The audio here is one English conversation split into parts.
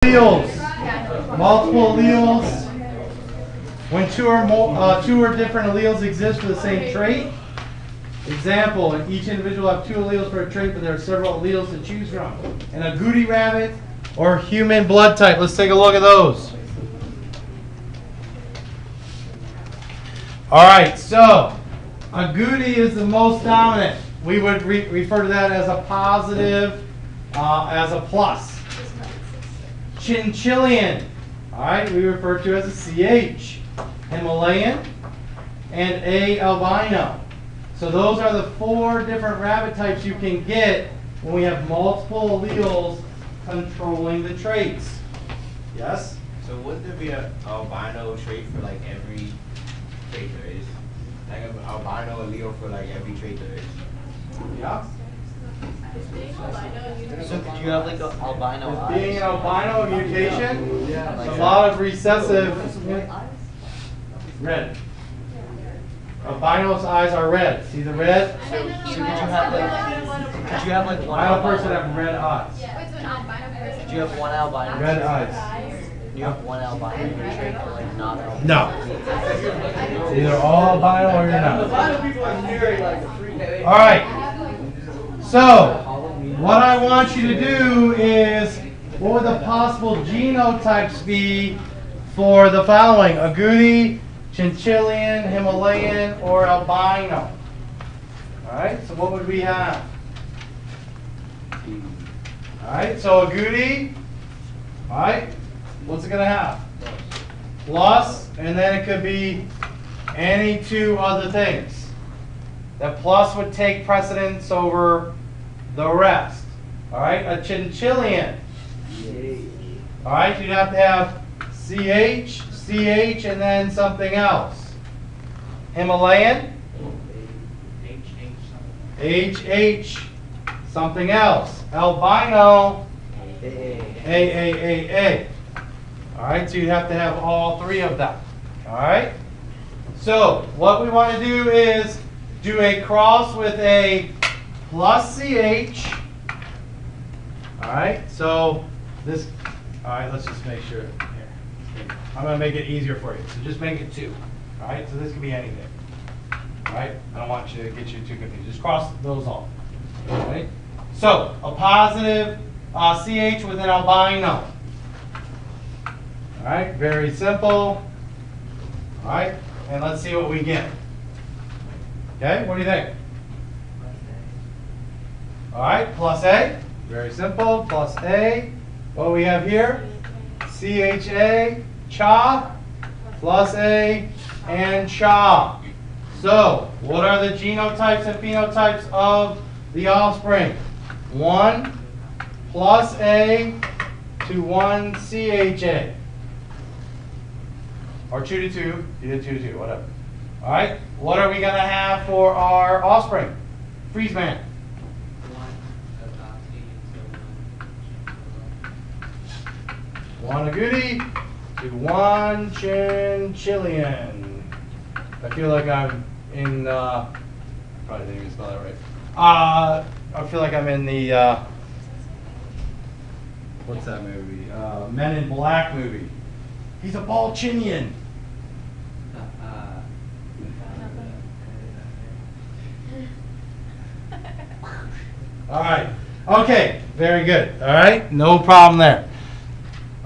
Alleles. Multiple alleles. When two or different alleles exist for the same trait. Example, and each individual have two alleles for a trait, but there are several alleles to choose from. And a Goody rabbit or human blood type. Let's take a look at those. All right, so a Goody is the most dominant. We would refer to that as a positive, as a plus. Chinchillian, all right, we refer to as a CH. Himalayan and A albino. So those are the 4 different rabbit types you can get when we have multiple alleles controlling the traits. Yes? So wouldn't there be an albino trait for like every trait there is? Like an albino allele for like every trait there is? Yeah. So could you have like an albino eyes? Being an albino mutation, a lot of recessive red. Albino's eyes are red. See the red? So could you have like one Albino person have red eyes. Could you have one albino? Red eyes. You have one albino in your trait, but like not albino? No. It's either all albino or you're not. All right. So, what I want you to do is, what would the possible genotypes be for the following? Agouti, Chinchillian, Himalayan, or albino? All right, so what would we have? All right, so agouti, all right, what's it going to have? Plus, and then it could be any 2 other things. That plus would take precedence over the rest. All right, a Chinchillian. All right, you'd have to have CH, CH, and then something else. Himalayan. HH, something else. Albino. AAAA. All right, so you'd have to have all 3 of them. All right. So what we want to do is do a cross with a plus CH. All right, so this, all right, let's just make sure. Here, I'm going to make it easier for you. So just make it 2. All right, so this can be anything. All right, I don't want you to get you too confused. Just cross those off. All right, so a positive CH with an albino. All right, very simple. All right, and let's see what we get. Okay, what do you think? All right, plus A. Very simple, plus A. What do we have here? CHA, cha, plus A, and cha. So, what are the genotypes and phenotypes of the offspring? 1 plus A to 1 CHA. Or 2 to 2, you did 2 to 2, whatever. All right, what are we going to have for our offspring? Freeze man. 1 agouti to 1 Chinchillian. I feel like I'm in, probably didn't even spell that right. I feel like I'm in the, what's that movie? Men in Black movie. He's a Balchinian. All right. Okay. Very good. All right. No problem there.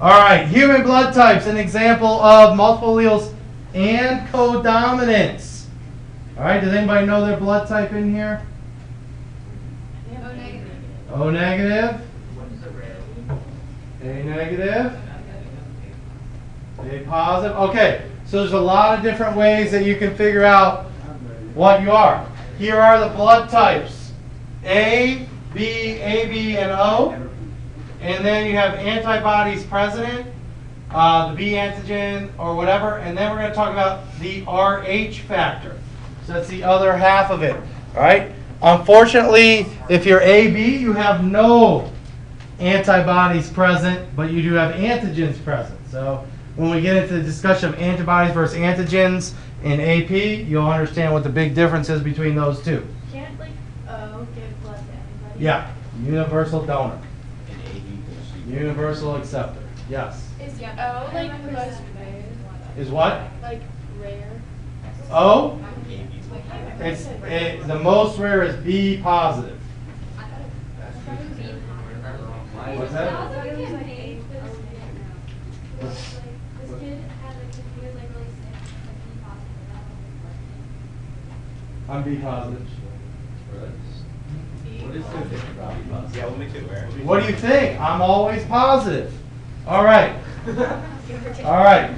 All right. Human blood types. An example of multiple alleles and codominance. All right. Does anybody know their blood type in here? O negative. O negative. A negative. A positive. Okay. So there's a lot of different ways that you can figure out what you are. Here are the blood types. A, B, and O. And then you have antibodies present, the B antigen or whatever. And then we're going to talk about the RH factor. So that's the other half of it. All right. Unfortunately, if you're AB, you have no antibodies present, but you do have antigens present. So when we get into the discussion of antibodies versus antigens in AP, you'll understand what the big difference is between those two. Can't like O give blood to anybody? Yeah, universal donor. Universal acceptor. Yes. Is O like the most rare? Is what? Like rare? O? The most rare is B positive. What's that? I'm B positive. Yeah, we'll make it rare. What do you think? I'm always positive. All right. All right.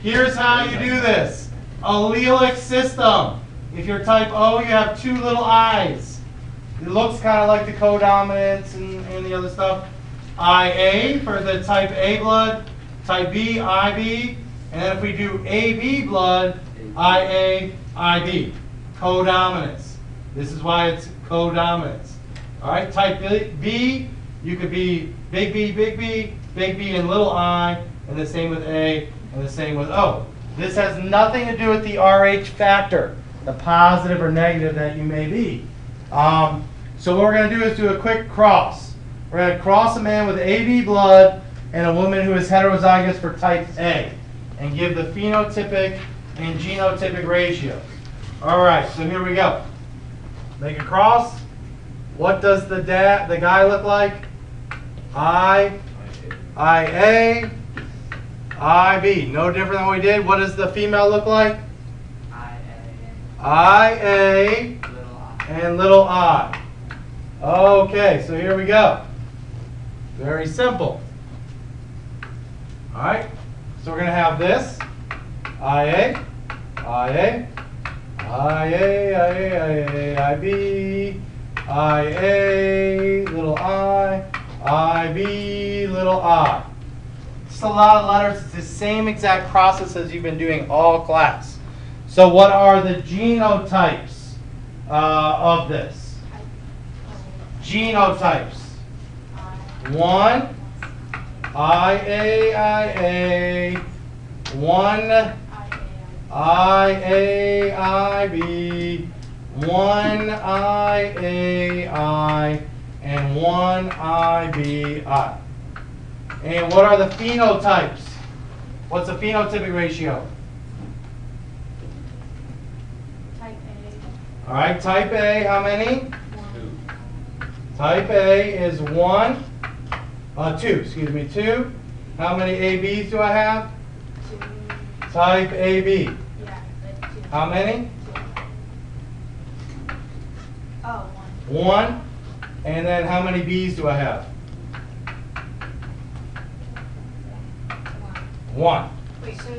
Here's how you do this. Allelic system. If you're type O, you have two little I's. It looks kind of like the codominants and the other stuff. IA for the type A blood, type B, IB, and then if we do AB blood, IA, IB. Codominance. This is why it's codominance. All right, type B, you could be big B, big B, big B and little I, and the same with A, and the same with O. This has nothing to do with the RH factor, the positive or negative that you may be. So what we're going to do is do a quick cross. We're going to cross a man with AB blood and a woman who is heterozygous for type A and give the phenotypic and genotypic ratio. All right, so here we go. Make a cross. What does the guy look like? IA, IB. No different than what we did. What does the female look like? IA and little I. Okay, so here we go. Very simple. All right, so we're going to have this. IA, IA, IB, IA, little I, IB, little I. It's a lot of letters. It's the same exact process as you've been doing all class. So what are the genotypes of this? Genotypes. 1, IA, 1, IAIB, 1 IAI, and 1 IBI. And what are the phenotypes? What's the phenotypic ratio? Type A. All right, type A, how many? Type A is 1, 2, excuse me, 2. How many ABs do I have? 2. Type AB. Yeah, like 2. How many? 2. Oh, 1. 1. And then how many Bs do I have? 1. Wait, so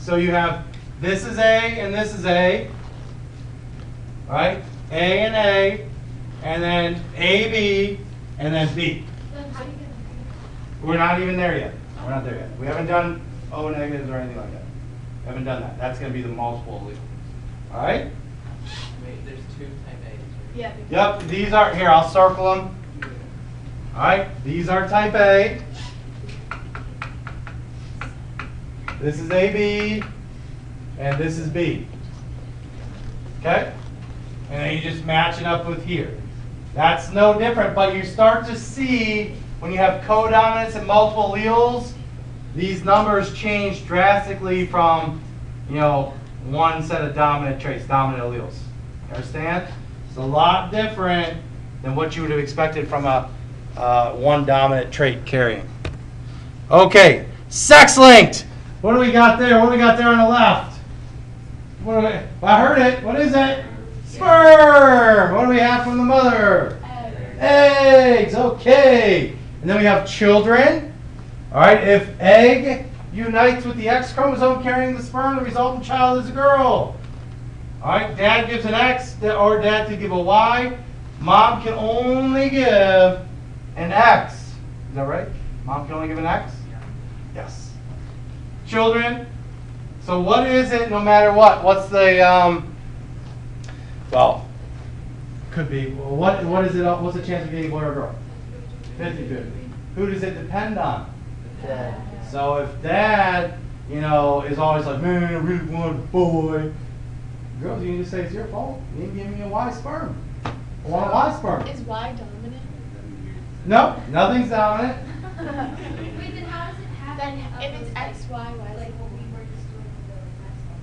So you have, this is A and this is A. All right? A and A. And then AB. And then B. then how do you get We're not even there yet. We're not there yet. We haven't done O negatives or anything like that. We haven't done that. That's going to be the multiple allele. All right? Wait, there's 2 type A's, right? Yeah. Yep, these are, here, I'll circle them. All right, these are type A. This is AB, and this is B. Okay? And then you just match it up with here. That's no different, but you start to see when you have codominance and multiple alleles, these numbers change drastically from, one set of dominant traits, dominant alleles. You understand? It's a lot different than what you would have expected from a one dominant trait carrying. Okay, sex-linked. What do we got there? What do we got there on the left? I heard it. What is it? Sperm. What do we have from the mother? Eggs. Okay. And then we have children. All right. If egg unites with the X chromosome carrying the sperm, the resultant child is a girl. All right. Dad gives an X, or dad could give a Y. Mom can only give an X. Is that right? Mom can only give an X? Yes. Children. So what is it no matter what? What's the, well, could be, what is it, what's the chance of getting a boy or a girl? 50-50. Who does it depend on? Dad. So if dad, is always like, man, I really want a boy. Girls, you can just say it's your fault. You didn't give me a Y sperm. I want a Y sperm. Is Y dominant? No, nothing's dominant. Wait, then how does it happen? Then if it's X, Y, Y, Like what we were just doing with the last one.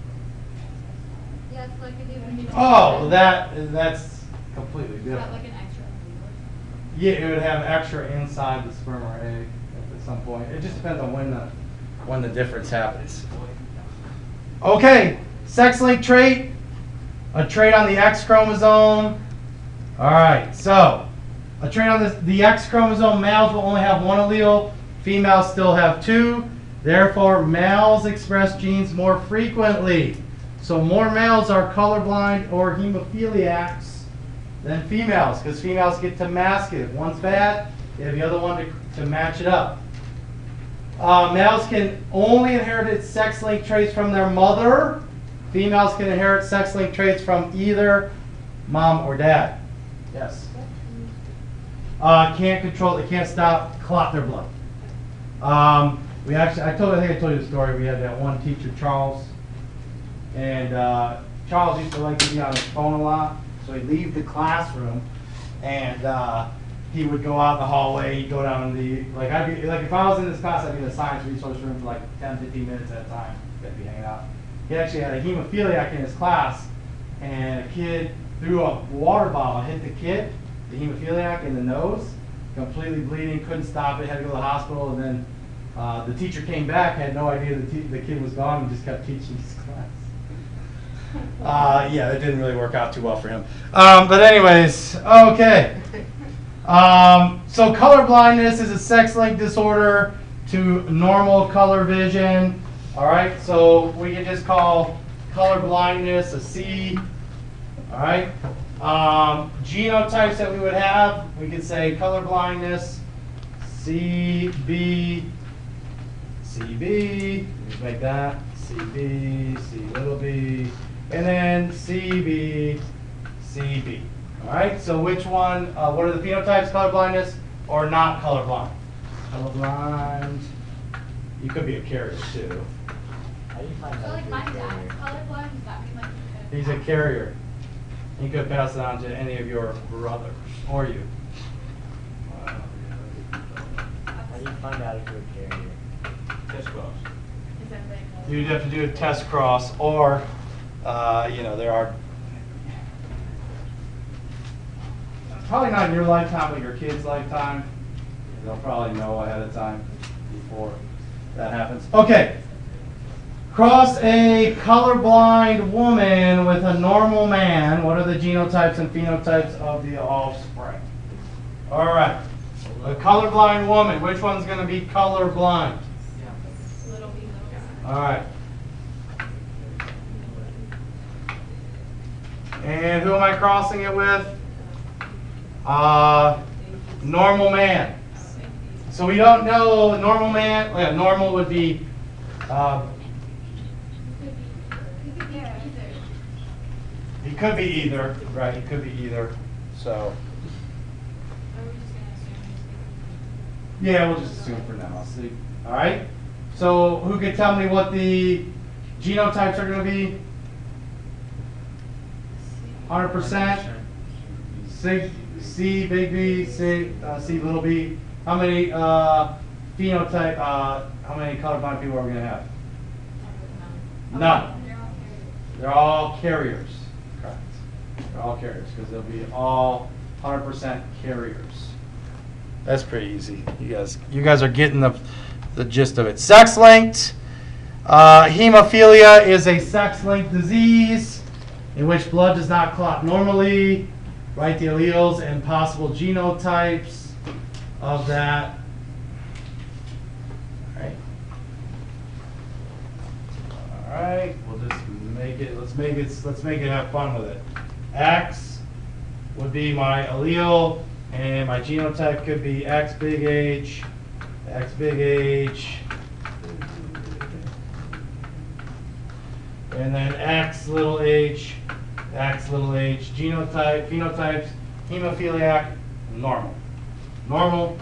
Yeah, it's like a different. Oh, that's completely Is that different. like an extra allele? Yeah, it would have extra inside the sperm or egg at some point. It just depends on when the difference happens. Okay, sex-linked trait, a trait on the X chromosome. All right, so a trait on the X chromosome, males will only have one allele, females still have two. Therefore, males express genes more frequently. So more males are colorblind or hemophiliacs than females, because females get to mask it. If one's bad, they have the other one to match it up. Males can only inherit sex-linked traits from their mother. Females can inherit sex-linked traits from either mom or dad. Yes. Can't control. They can't clot their blood. I think I told you the story. We had that one teacher, Charles, and Charles used to like to be on his phone a lot. So he'd leave the classroom, and he would go out in the hallway. He'd go down I'd be like, if I was in this class, I'd be in the science resource room for like 10, 15 minutes at a time. I'd be hanging out. He actually had a hemophiliac in his class, and a kid threw a water bottle, hit the kid, the hemophiliac, in the nose, completely bleeding, couldn't stop it, had to go to the hospital, and then the teacher came back, had no idea the kid was gone, and just kept teaching his class. Yeah, that didn't really work out too well for him. But anyways, okay. So color blindness is a sex-linked disorder to normal color vision. All right, so we can just call color blindness a C. All right. Genotypes that we would have, we could say color blindness, CB, CB. Just make that CB, C little b, and then CB, CB. All right. So which one? What are the phenotypes? Color blindness or not colorblind? Colorblind. You could be a carrier too. How do you find So out like if my you're a dad's carrier? colorblind, does that mean like he could? He's a carrier. He could pass it on to any of your brothers or you. How do you find out if you're a carrier? Test cross. Is that like? You'd have to do a test cross, or there are probably not in your lifetime, but your kid's lifetime. They'll probably know ahead of time before that happens. Okay. Cross a colorblind woman with a normal man. What are the genotypes and phenotypes of the offspring? All right. A colorblind woman. Which one's going to be colorblind? Little b, little. All right. And who am I crossing it with? Normal man. So we don't know normal man. Yeah, normal would be. He could be either, right? He could be either. So. Yeah, we'll just assume for now. See. All right. So who could tell me what the genotypes are going to be? 100%. C, big B, C little b. How many phenotype? How many colorblind people are we going to have? None. They're all carriers. Correct. They're all carriers because they'll be all 100% carriers. That's pretty easy. You guys are getting the gist of it. Sex-linked. Hemophilia is a sex-linked disease in which blood does not clot normally. Write the alleles and possible genotypes of that. All right. All right. We'll just make it. Let's make it have fun with it. X would be my allele, and my genotype could be X big H, X big H, and then X little h, phenotypes, hemophiliac, normal. Normal,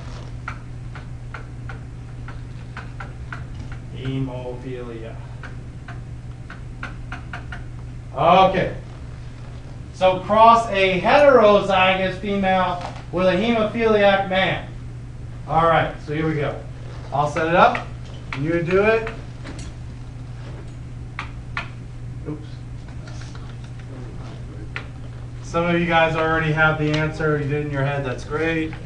hemophilia. Okay. So cross a heterozygous female with a hemophiliac man. All right, so here we go. I'll set it up. You do it. Oops. Some of you guys already have the answer. You did it in your head. That's great. Wait,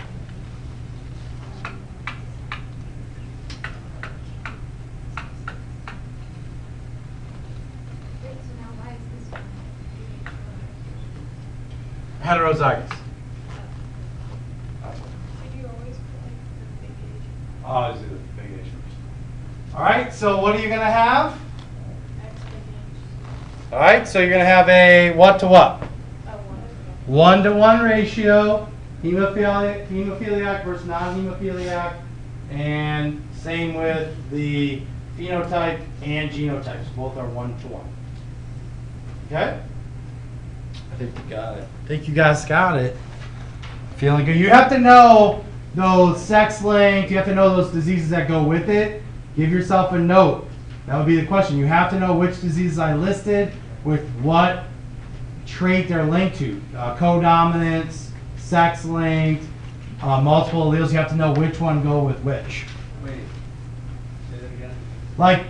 so now why is this one? Heterozygous. Did you always put like the big age? Oh, this is a big issue. All right, so what are you going to have? X big age. All right, so you're going to have a what to what? Oh, 1. 1-to-1 ratio, hemophiliac versus non-hemophiliac, and same with the phenotype and genotypes. Both are 1-to-1. Okay? I think you got it. I think you guys got it. Feeling good. You have to know those sex linked, you have to know those diseases that go with it. Give yourself a note. That would be the question. You have to know which diseases I listed with what trait they're linked to. Codominance, sex linked, multiple alleles. You have to know which one go with which. Wait, say that again? Like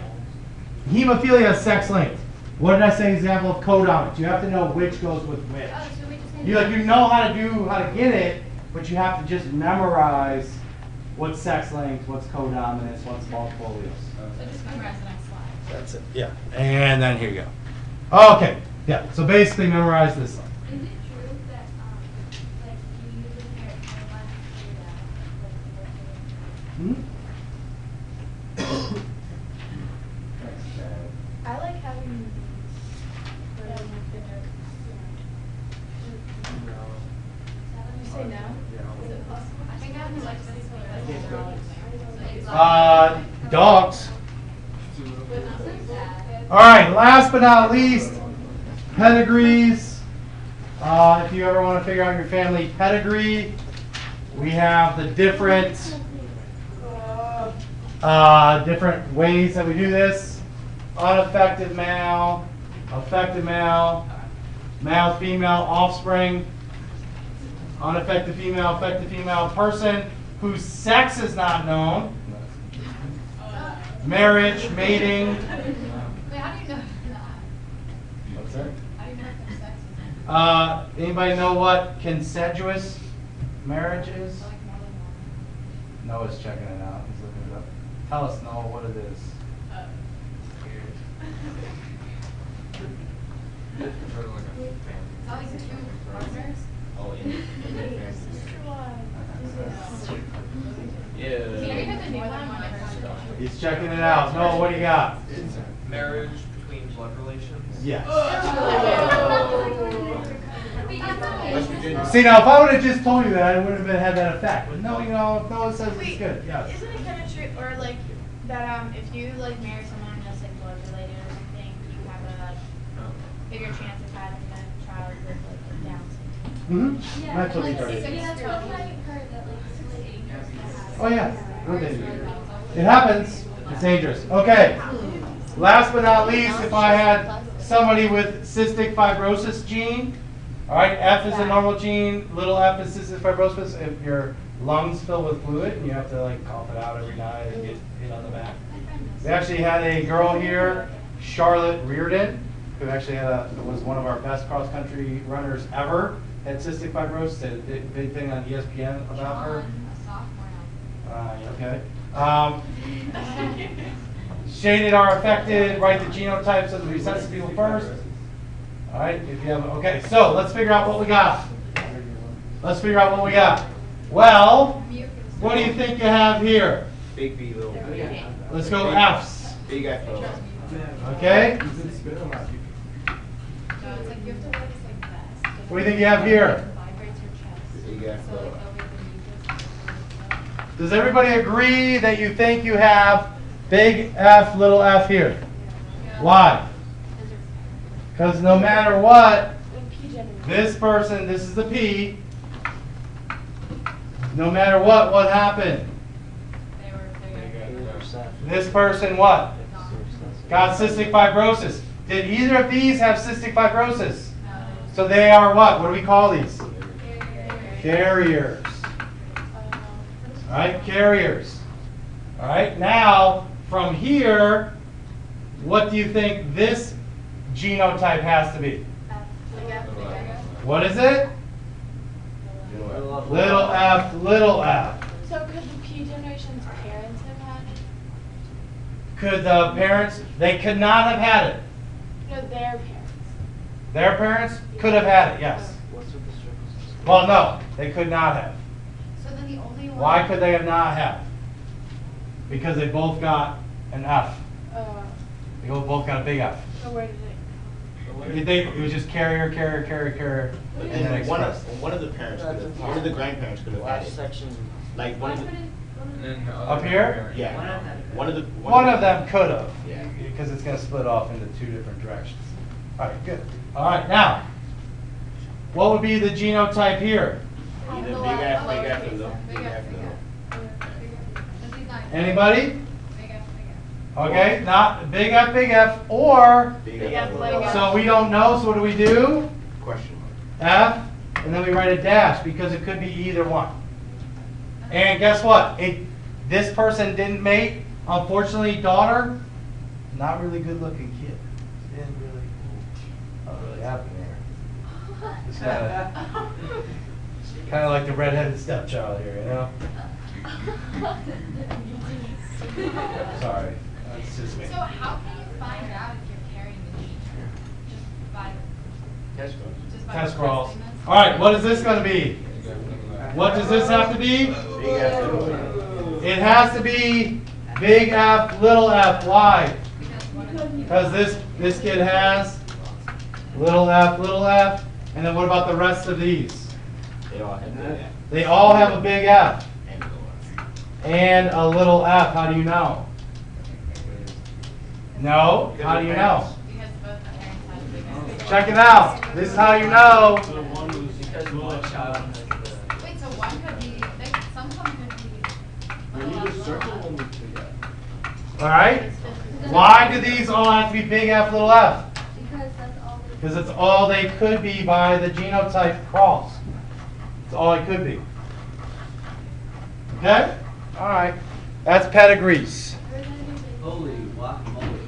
hemophilia is sex linked. What did I say? Example of codominance. You have to know which goes with which. Oh, so we just You know how to get it, but you have to just memorize what's sex linked, what's codominance, what's multiple alleles. So just memorize the next slide. That's it. Yeah. And then here you go. Okay. Yeah. So basically memorize this one. Is it true that like you use a pair of hairline to do that? I like having these. You say no? Is it possible? I think I have like this Dogs. But not like that. All right. Last but not least, pedigrees. If you ever want to figure out your family pedigree, we have the different ways that we do this. Unaffected male, affected male, male, female, offspring, unaffected female, affected female, person whose sex is not known, marriage, mating. Wait, how do you know that? What's that? How do you know if their sex is Anybody know what consensuous marriage is? like more than one? Noah's checking it out. He's looking it up. Tell us, Noah, what it is. It's always 2 partners. Oh, in the See, every Yeah. time there's more than one person. He's checking it out. Noah, what do you got? It's marriage between blood relations. Yes. West Virginia. See, now if I would have just told you that, I wouldn't have had that effect. But no, if Noah says it's good. Yeah. Isn't it kind of true, or like that? If you like marry someone that's like blood related or something, you have a bigger chance of having a child with like Down syndrome. Mm-hmm. Yeah, That's what like he tried. C-section. Yeah, that's what I've heard that like split angels. Oh yeah. No danger. It happens. It's dangerous. Okay. Last but not least, if I had somebody with cystic fibrosis gene, all right, F is a normal gene, little f is cystic fibrosis. If your lungs fill with fluid and you have to like cough it out every night and get hit on the back. We actually had a girl here, Charlotte Reardon, who actually was one of our best cross country runners ever. Had cystic fibrosis. Had a big thing on ESPN about her. A sophomore now. Okay. Shaded are affected. Write the genotypes of the recessive people first. All right. If you have okay, so let's figure out what we got. Well, what do you think you have here? Big B, little B. Let's go F's. Big F, little. Okay. No, it's like you have to wear this like vest. What do you think you have here? It vibrates your chest. Big F, So like little. they'll be the mucus. Does everybody agree that you think you have big F, little f here? Why? Because no matter what, this person, this is the P, no matter what happened? They were This person what? Got cystic fibrosis. Did either of these have cystic fibrosis? So they are what? What do we call these? Carriers. All right, carriers. All right, now from here, what do you think this genotype has to be? What is it? Little f, little f. So could the P generation's parents have had it? Could the parents, they could not have had it. No, their parents. Their parents could have had it, yes. What's with the circles? Well, no, they could not have. So then the only one. Why could they have not have? Because they both got an F. They both got a big F. So where did it? It was just carrier, carrier, carrier, carrier, and then And express. one of the parents could have, one of the grandparents could have had Last it. section. Like one of the, And then the Up other here? parent. yeah, one of the. One of them could have. Yeah. Because it's going to split off into two different directions. All right, good. All right, now, what would be the genotype here? Either big F, big F, or little, big F, little. Anybody? Okay, not big F, or, Big Big F, F, little. little F. so we don't know, so what do we do? Question mark. F, and then we write a dash because it could be either one. And guess what? This person didn't mate. Unfortunately, daughter, not really good looking kid. Didn't really, not really happen there. Just kind of like the redheaded stepchild here, you know? Sorry, that's just me. So how can you find out if you're carrying the gene? Just by Test goes. just by Test crawls. testing this? All right, what is this going to be? What does this have to be? Big F, little. It has to be big F, little f. Why? Because this kid has little f, and then what about the rest of these? They all have big F. They all have a big F And little F. and a little f. How do you know? No? How do you know? Because both parents have a big F. Check it out. This is how you know. Because one child has the. Wait, so one could be, some could be. We need a circle when we do that. All right? Why do these all have to be big F, little f? Because that's all. Because it's all they could be by the genotype cross. It's all it could be. Okay? All right. That's pedigrees. Holy guacamole.